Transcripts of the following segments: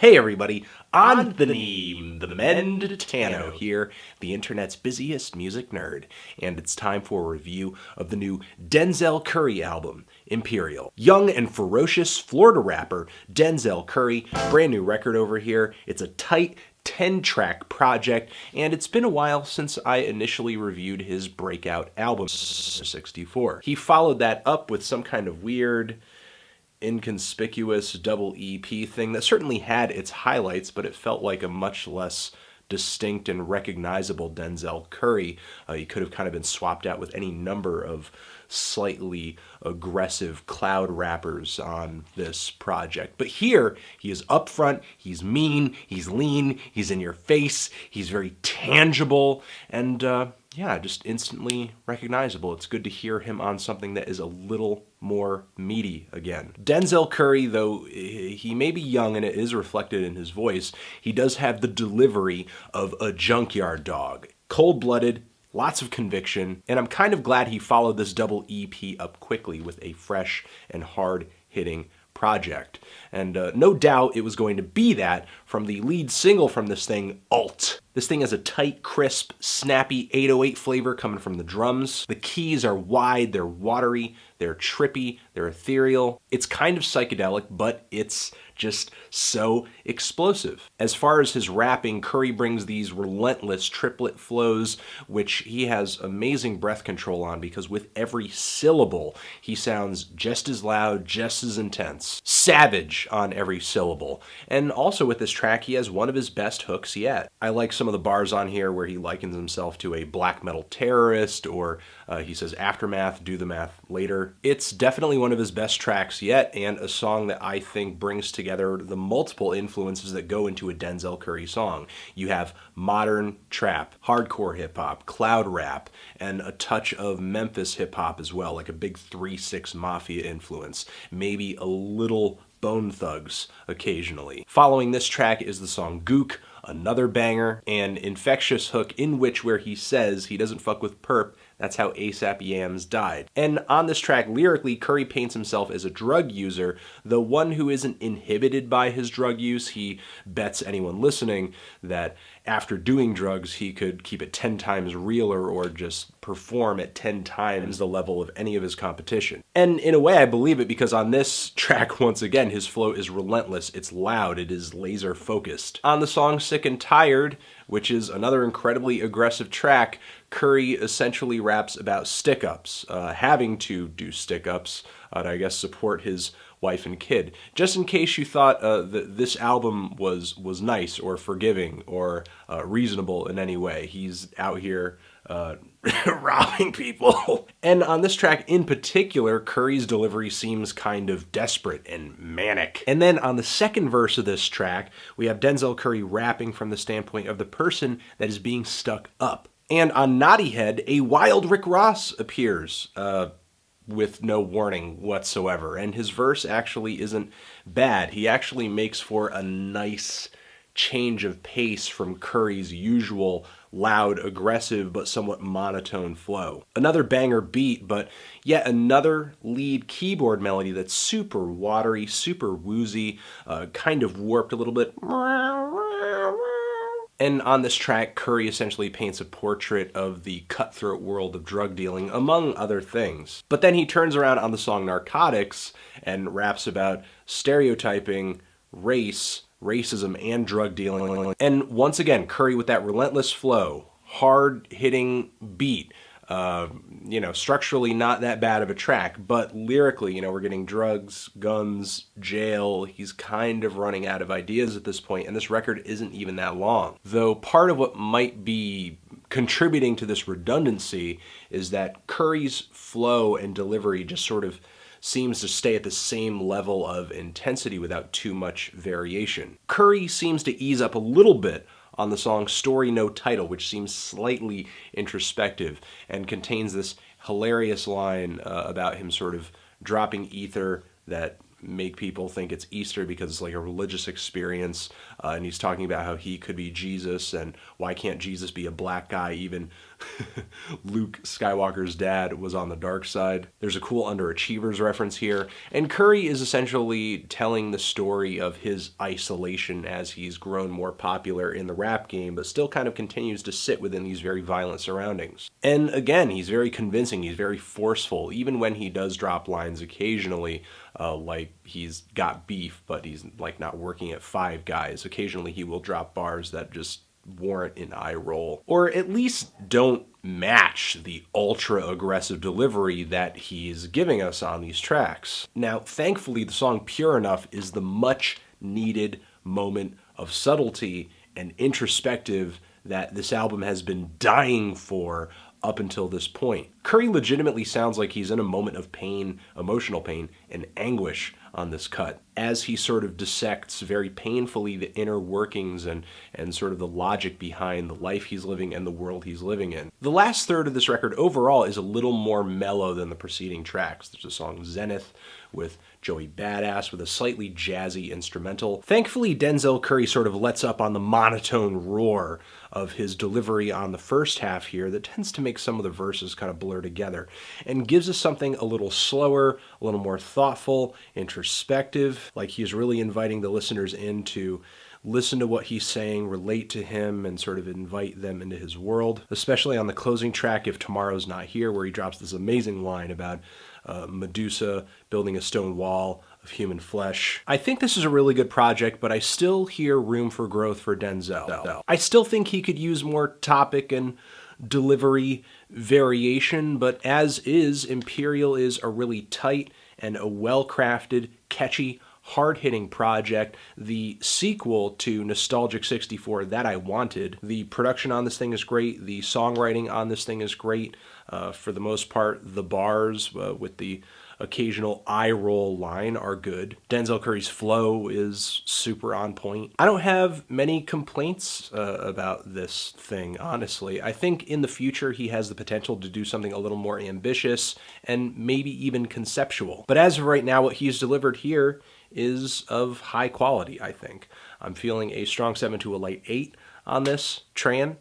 Hey everybody, Anthony the Menditano here, the internet's busiest music nerd, and it's time for a review of the new Denzel Curry album, Imperial. Young and ferocious Florida rapper Denzel Curry, brand new record over here. It's a tight 10-track project, and it's been a while since I initially reviewed his breakout album, 64. He followed that up with some kind of weird, inconspicuous double EP thing that certainly had its highlights, but it felt like a much less distinct and recognizable Denzel Curry. He could have kind of been swapped out with any number of slightly aggressive cloud rappers on this project. But here, he is upfront, he's mean, he's lean, he's in your face, he's very tangible, and yeah, just instantly recognizable. It's good to hear him on something that is a little more meaty again. Denzel Curry, though he may be young and it is reflected in his voice, he does have the delivery of a junkyard dog. Cold-blooded, lots of conviction, and I'm kind of glad he followed this double EP up quickly with a fresh and hard-hitting project. And no doubt it was going to be that from the lead single from this thing, Alt. This thing has a tight, crisp, snappy 808 flavor coming from the drums. The keys are wide, they're watery, they're trippy, they're ethereal. It's kind of psychedelic, but it's just so explosive. As far as his rapping, Curry brings these relentless triplet flows, which he has amazing breath control on because with every syllable, he sounds just as loud, just as intense. Savage on every syllable. And also with this track, he has one of his best hooks yet. I like some of the bars on here where he likens himself to a black metal terrorist, or he says aftermath, do the math later. It's definitely one of his best tracks yet, and a song that I think brings together the multiple influences that go into a Denzel Curry song. You have modern trap, hardcore hip-hop, cloud rap, and a touch of Memphis hip-hop as well, like a big 3-6 Mafia influence. Maybe a little Bone Thugs occasionally. Following this track is the song GOOK, another banger, an infectious hook in which where he says he doesn't fuck with perp, that's how ASAP Yams died. And on this track, lyrically, Curry paints himself as a drug user, though one who isn't inhibited by his drug use. He bets anyone listening that after doing drugs, he could keep it 10 times realer or just perform at 10 times the level of any of his competition. And in a way, I believe it because on this track, once again, his flow is relentless, it's loud, it is laser focused. On the song Sick and Tired, which is another incredibly aggressive track, Curry essentially raps about stick-ups, having to do stick-ups to, I guess, support his wife and kid. Just in case you thought that this album was nice or forgiving or reasonable in any way, he's out here robbing people. And on this track in particular, Curry's delivery seems kind of desperate and manic. And then on the second verse of this track, we have Denzel Curry rapping from the standpoint of the person that is being stuck up. And on Naughty Head, a wild Rick Ross appears with no warning whatsoever. And his verse actually isn't bad. He actually makes for a nice change of pace from Curry's usual loud, aggressive, but somewhat monotone flow. Another banger beat, but yet another lead keyboard melody that's super watery, super woozy, kind of warped a little bit. And on this track, Curry essentially paints a portrait of the cutthroat world of drug dealing, among other things. But then he turns around on the song Narcotics and raps about stereotyping, race, racism, and drug dealing. And once again, Curry with that relentless flow, hard-hitting beat, structurally not that bad of a track, but lyrically, we're getting drugs, guns, jail. He's kind of running out of ideas at this point, and this record isn't even that long. Though part of what might be contributing to this redundancy is that Curry's flow and delivery just sort of seems to stay at the same level of intensity without too much variation. Curry seems to ease up a little bit on the song Story No Title, which seems slightly introspective and contains this hilarious line about him sort of dropping ether that make people think it's Easter because it's like a religious experience. And he's talking about how he could be Jesus, and why can't Jesus be a black guy? Even Luke Skywalker's dad was on the dark side. There's a cool underachievers reference here. And Curry is essentially telling the story of his isolation as he's grown more popular in the rap game, but still kind of continues to sit within these very violent surroundings. And again, he's very convincing, he's very forceful, even when he does drop lines occasionally, like he's got beef, but he's like not working at Five Guys. Occasionally he will drop bars that just warrant an eye roll, or at least don't match the ultra aggressive delivery that he's giving us on these tracks. Now, thankfully, the song Pure Enough is the much needed moment of subtlety and introspective that this album has been dying for up until this point. Curry legitimately sounds like he's in a moment of pain, emotional pain, and anguish on this cut, as he sort of dissects very painfully the inner workings and sort of the logic behind the life he's living and the world he's living in. The last third of this record overall is a little more mellow than the preceding tracks. There's a song Zenith with Joey Badass with a slightly jazzy instrumental. Thankfully, Denzel Curry sort of lets up on the monotone roar of his delivery on the first half here that tends to make some of the verses kind of blur together, and gives us something a little slower, a little more thoughtful, introspective, like he's really inviting the listeners in to listen to what he's saying, relate to him, and sort of invite them into his world, especially on the closing track, If Tomorrow's Not Here, where he drops this amazing line about Medusa building a stone wall of human flesh. I think this is a really good project, but I still hear room for growth for Denzel. I still think he could use more topic and delivery variation, but as is, Imperial is a really tight and a well-crafted, catchy, hard-hitting project, the sequel to Nostalgic 64 that I wanted. The production on this thing is great, the songwriting on this thing is great. For the most part, the bars with the occasional eye roll line are good. Denzel Curry's flow is super on point. I don't have many complaints about this thing, honestly. I think in the future he has the potential to do something a little more ambitious and maybe even conceptual. But as of right now, what he's delivered here is of high quality, I think. I'm feeling a strong 7 to a light 8 on this. Tran?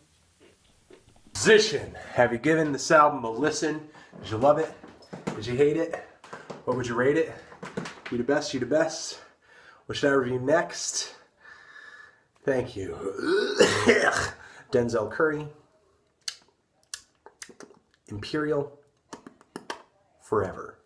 Position. Have you given this album a listen? Did you love it? Did you hate it? What would you rate it? You the best, you the best. What should I review next? Thank you. Denzel Curry. Imperial. Forever.